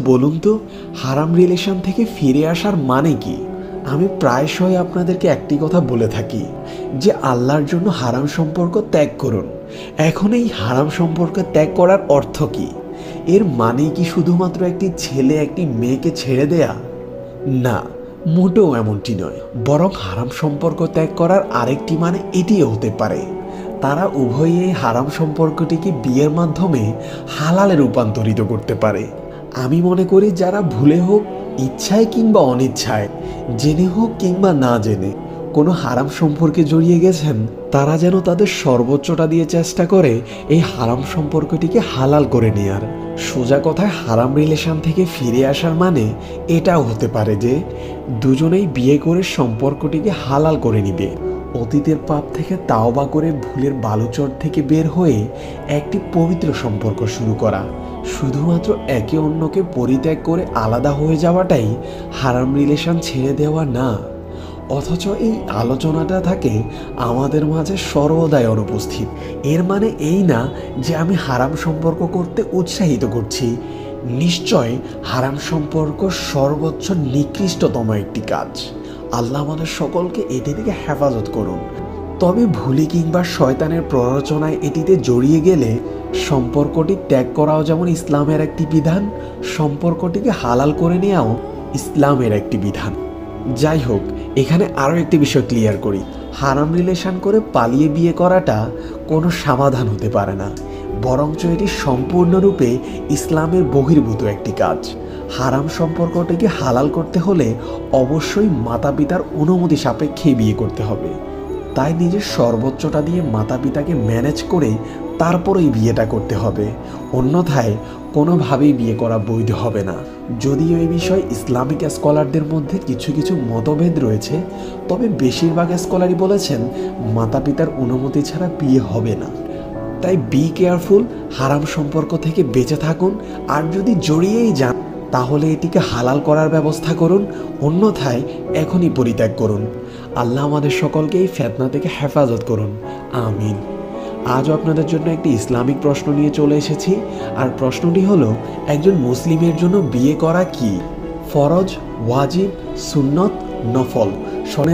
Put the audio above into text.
বলুন তো, হারাম রিলেশন থেকে ফিরে আসার মানে কি? আমি প্রায়শই আপনাদেরকে একটি কথা বলে থাকি যে আল্লাহর জন্য হারাম সম্পর্ক ত্যাগ করুন। এখন এই হারাম সম্পর্ক ত্যাগ করার অর্থ কি? এর মানে কি শুধুমাত্র একটি ছেলে একটি মেয়েকে ছেড়ে দেয়া? না, মোটেও এমনটি নয়। বরং হারাম সম্পর্ক ত্যাগ করার আরেকটি মানে এটিও হতে পারে, তারা উভয়ই এই হারাম সম্পর্কটিকে বিয়ের মাধ্যমে হালালে রূপান্তরিত করতে পারে। আমি মনে করি যারা ভুলে হোক, ইচ্ছায় কিংবা অনিচ্ছায়, জেনে হোক কিংবা না জেনে কোনো হারাম সম্পর্কে জড়িয়ে গেছেন, তারা যেন তাদের সর্বোচ্চটা দিয়ে চেষ্টা করে এই হারাম সম্পর্কটিকে হালাল করে নেয়ার। সোজা কথায় হারাম রিলেশন থেকে ফিরে আসার মানে এটাও হতে পারে যে দুজনেই বিয়ে করে সম্পর্কটিকে হালাল করে নিবে, অতীতের পাপ থেকে তাওবা করে ভুলের বালুচর থেকে বের হয়ে একটি পবিত্র সম্পর্ক শুরু করা। শুধুমাত্র একে অন্যকে পরিত্যাগ করে আলাদা হয়ে যাওয়াটাই হারাম রিলেশন ছেড়ে দেওয়া না। অথচ এই আলোচনাটা থাকে আমাদের মাঝে সর্বদাই অনুপস্থিত। এর মানে এই না যে আমি হারাম সম্পর্ক করতে উৎসাহিত করছি। নিশ্চয় হারাম সম্পর্ক সর্বোচ্চ নিকৃষ্টতম একটি কাজ। আল্লাহ আমাদের সকলকে এটি থেকে হেফাজত করুন। তবে ভুলে কিংবা শয়তানের প্ররোচনায় এটিতে জড়িয়ে গেলে সম্পর্কটি ত্যাগ করাও যেমন ইসলামের একটি বিধান, সম্পর্কটিকে হালাল করে নেওয়াও ইসলামের একটি বিধান। যাই হোক, এখানে আরও একটি বিষয় ক্লিয়ার করি, হারাম রিলেশন করে পালিয়ে বিয়ে করাটা কোনো সমাধান হতে পারে না, বরঞ্চ এটি সম্পূর্ণরূপে ইসলামের বহির্ভূত একটি কাজ। হারাম সম্পর্কটিকে হালাল করতে হলে অবশ্যই মাতা পিতার অনুমতি সাপেক্ষে বিয়ে করতে হবে। তাই নিজের সর্বোচ্চটা দিয়ে মাতা পিতাকে ম্যানেজ করে তারপরেই বিয়েটা করতে হবে, অন্যথায় কোনোভাবেই বিয়ে করা বৈধ হবে না। যদিও এই বিষয়ে ইসলামিক স্কলারদের মধ্যে কিছু কিছু মতভেদ রয়েছে, তবে বেশিরভাগ স্কলারই বলেছেন মাতা পিতার অনুমতি ছাড়া বিয়ে হবে না। তাই বি কেয়ারফুল, হারাম সম্পর্ক থেকে বেঁচে থাকুন। আর যদি জড়িয়েই যান তাহলে এটিকে হালাল করার ব্যবস্থা করুন, অন্যথায় এখনই পরিত্যাগ করুন। আল্লাহ আমাদের সকলকে এই ফিতনা থেকে হেফাজত করুন, আমিন। আজও আপনাদের জন্য একটি ইসলামিক প্রশ্ন নিয়ে চলে এসেছি। আর প্রশ্নটি হলো, একজন মুসলিমের জন্য বিয়ে করা কি ফরজ, ওয়াজিব, সুন্নত, নফল? শোনেন